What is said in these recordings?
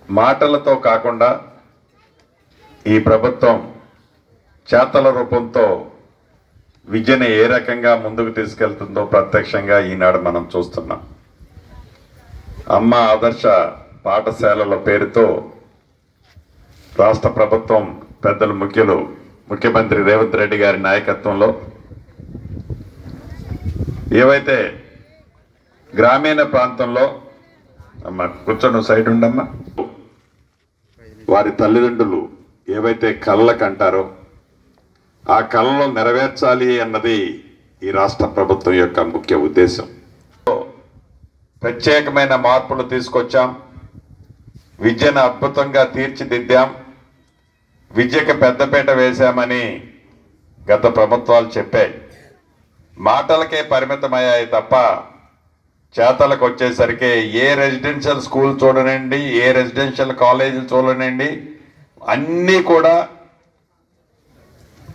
మాటలతో కాకుండా ఈ ప్రభుత్వం చేతల రూపంతో విద్యను ఏ రకంగా ముందుకు తీసుకెళ్తుందో ప్రత్యక్షంగా ఈనాడు మనం చూస్తున్నాం. అమ్మ ఆదర్శ పాఠశాలల పేరుతో రాష్ట్ర ప్రభుత్వం పెద్దలు ముఖ్యమంత్రి రేవంత్ రెడ్డి గారి నాయకత్వంలో ఏవైతే గ్రామీణ ప్రాంతంలో అమ్మ కూర్చొని సైడ్ ఉండమ్మా వారి తల్లిదండ్రులు ఏవైతే కళ్ళకు అంటారో ఆ కళలను నెరవేర్చాలి అన్నది ఈ రాష్ట్ర ప్రభుత్వం యొక్క ముఖ్య ఉద్దేశం. ప్రత్యేకమైన మార్పులు తీసుకొచ్చాం, విద్యను అద్భుతంగా తీర్చిదిద్దాం, విద్యకు పెద్దపీట వేశామని గత ప్రభుత్వాలు చెప్పాయి. మాటలకే పరిమితమయ్యాయి తప్ప చేతలకు వచ్చేసరికి ఏ రెసిడెన్షియల్ స్కూల్ చూడనండి, ఏ రెసిడెన్షియల్ కాలేజీలు చూడనండి, అన్నీ కూడా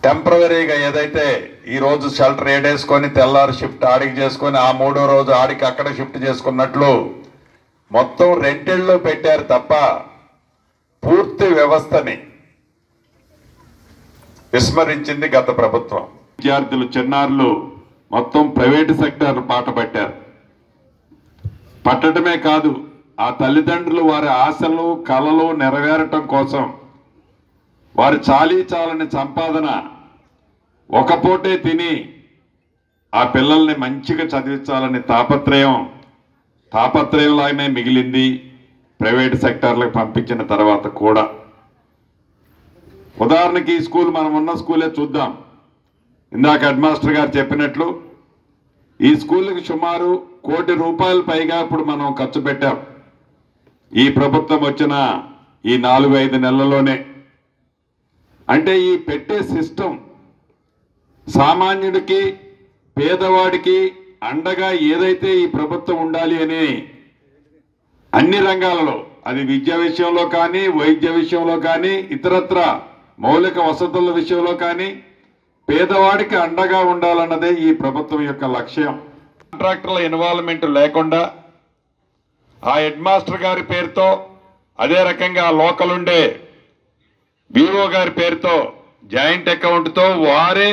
టెంపరవరీగా ఏదైతే ఈరోజు షెల్టర్ ఏడేసుకొని తెల్లారి షిఫ్ట్ ఆడికి చేసుకొని ఆ మూడో రోజు ఆడికి అక్కడ షిఫ్ట్ చేసుకున్నట్లు మొత్తం రెంటిల్లో పెట్టారు తప్ప పూర్తి వ్యవస్థని విస్మరించింది గత ప్రభుత్వం. విద్యార్థులు చిన్నారులు మొత్తం ప్రైవేటు సెక్టర్ బాట పట్టారు. పట్టడమే కాదు, ఆ తల్లిదండ్రులు వారి ఆశలు కలలు నెరవేరటం కోసం వారి చాలని సంపాదన ఒక పూటే తిని ఆ పిల్లల్ని మంచిగా చదివించాలని తాపత్రయంలాగానే మిగిలింది ప్రైవేట్ సెక్టార్లకు పంపించిన తర్వాత కూడా. ఉదాహరణకి ఈ స్కూల్ మనం ఉన్న స్కూలే చూద్దాం. ఇందాక హెడ్ మాస్టర్ గారు చెప్పినట్లు ఈ స్కూల్కి సుమారు ₹1 కోటి పైగా ఇప్పుడు మనం ఖర్చు పెట్టాం ఈ ప్రభుత్వం వచ్చిన ఈ 4-5 నెలల్లోనే. అంటే ఈ పెట్టే సిస్టమ్ సామాన్యుడికి పేదవాడికి అండగా ఏదైతే ఈ ప్రభుత్వం ఉండాలి అని అన్ని రంగాలలో, అది విద్య విషయంలో కానీ, వైద్య విషయంలో కానీ, ఇతరత్ర మౌలిక వసతుల విషయంలో కానీ పేదవాడికి అండగా ఉండాలన్నదే ఈ ప్రభుత్వం యొక్క లక్ష్యం. కాంట్రాక్టర్ల ఇన్వాల్వ్మెంట్ లేకుండా ఆ హెడ్ మాస్టర్ గారి పేరుతో, అదే రకంగా లోకల్ ఉండే వివో గారి పేరుతో జాయింట్ అకౌంట్తో వారే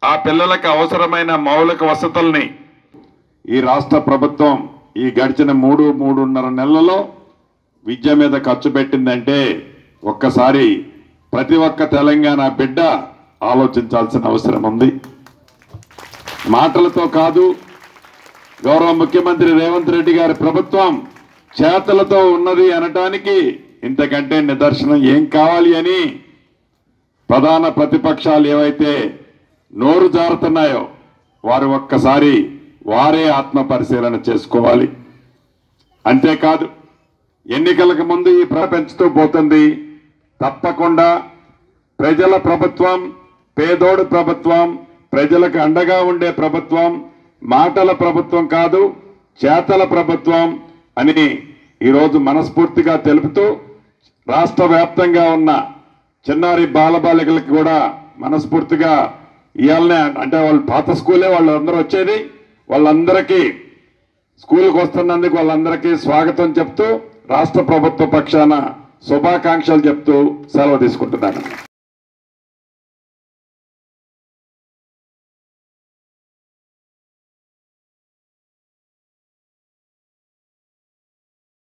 ఆ పిల్లలకు అవసరమైన మౌలిక వసతుల్ని ఈ రాష్ట్ర ప్రభుత్వం ఈ గడిచిన 3-3.5 నెలలలో విద్య మీద ఖర్చు పెట్టిందంటే ఒక్కసారి ప్రతి ఒక్క తెలంగాణ బిడ్డ ఆలోచించాల్సిన అవసరం ఉంది. మాటలతో కాదు, గౌరవ ముఖ్యమంత్రి రేవంత్ రెడ్డి గారి ప్రభుత్వం చేతలతో ఉన్నది అనటానికి ఇంతకంటే నిదర్శనం ఏం కావాలి అని ప్రధాన ప్రతిపక్షాలు ఏవైతే నోరు జారుతున్నాయో వారు ఒక్కసారి వారే ఆత్మ పరిశీలన చేసుకోవాలి. అంతేకాదు, ఎన్నికలకు ముందు ఈ పెంచుతూ పోతుంది. తప్పకుండా ప్రజల ప్రభుత్వం, పేదోడు ప్రభుత్వం, ప్రజలకు అండగా ఉండే ప్రభుత్వం, మాటల ప్రభుత్వం కాదు చేతల ప్రభుత్వం అని ఈరోజు మనస్ఫూర్తిగా తెలుపుతూ రాష్ట్ర వ్యాప్తంగా ఉన్న చిన్నారి బాలబాలికలకు కూడా మనస్ఫూర్తిగా ఇవాళనే, అంటే వాళ్ళు పాత స్కూలే వాళ్ళందరూ వచ్చేది, వాళ్ళందరికీ స్కూల్కి వస్తున్నందుకు వాళ్ళందరికీ స్వాగతం చెప్తూ రాష్ట్ర ప్రభుత్వ పక్షాన శుభాకాంక్షలు చెప్తూ సెలవు తీసుకుంటున్నాను.